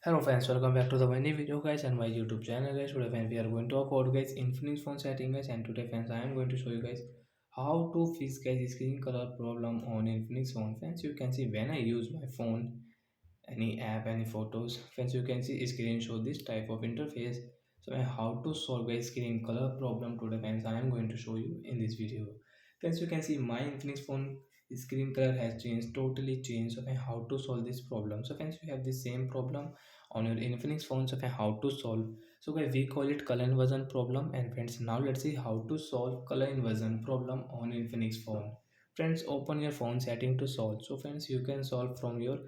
Hello friends, welcome back to the new video guys and my YouTube channel guys. Today friends we are going to talk about guys infinix phone setting guys, and today friends I am going to show you guys how to fix guys screen color problem on infinix phone. Friends, you can see when I use my phone, any app, any photos, friends, you can see screen show this type of interface. So how to solve a screen color problem today friends I am going to show you in this video. Friends, you can see my infinix phone screen color has changed, totally changed. So how to solve this problem? So friends, you have the same problem on your infinix phone. So how to solve? So guys, we call it color inversion problem. And friends, now let's see how to solve color inversion problem on infinix phone. Friends, open your phone setting to solve. So friends, you can solve from your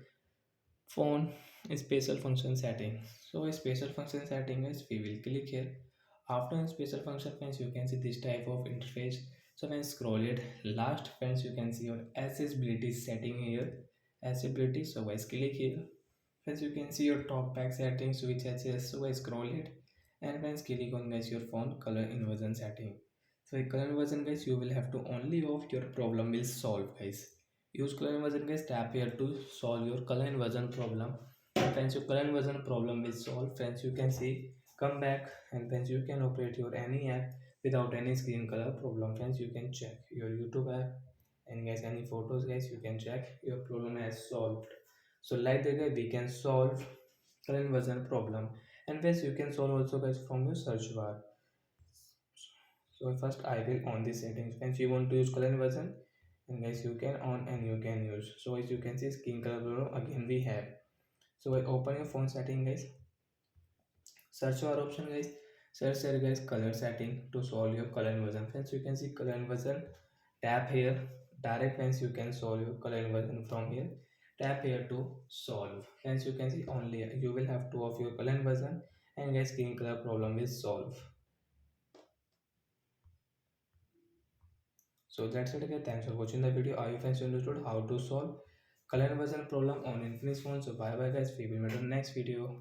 phone special function setting. So a special function setting is we will click here. After in special function friends, you can see this type of interface. So when scroll it last friends, you can see your accessibility setting here. Accessibility, so guys click here. Friends, you can see your top pack settings which has, so guys scroll it, and friends click on guys your phone color inversion setting. So in color inversion guys, you will have to only off your problem will solve guys. Use color inversion guys, tap here to solve your color inversion problem. And friends, your color inversion problem will solve. Friends, you can see, come back, and friends, you can operate your any app without any screen color problem. Friends, you can check your YouTube app, and guys any photos guys, you can check your problem has solved. So like that guys, we can solve color inversion problem. And guys, you can solve also guys from your search bar. So first I will on the settings. Friends, you want to use color inversion, and guys you can on and you can use. So as you can see skin color problem again we have. So I open your phone setting guys, search bar option guys, search here guys color setting to solve your color inversion. Friends, you can see color inversion, tap here, direct friends, you can solve your color inversion from here. Tap here to solve. Friends, you can see only you will have to off your color inversion, and guys skin color problem is solved. So that's it again. Thanks for watching the video. I hope you understood how to solve color inversion problem on Infinix phone. So bye bye guys. We will meet in the next video.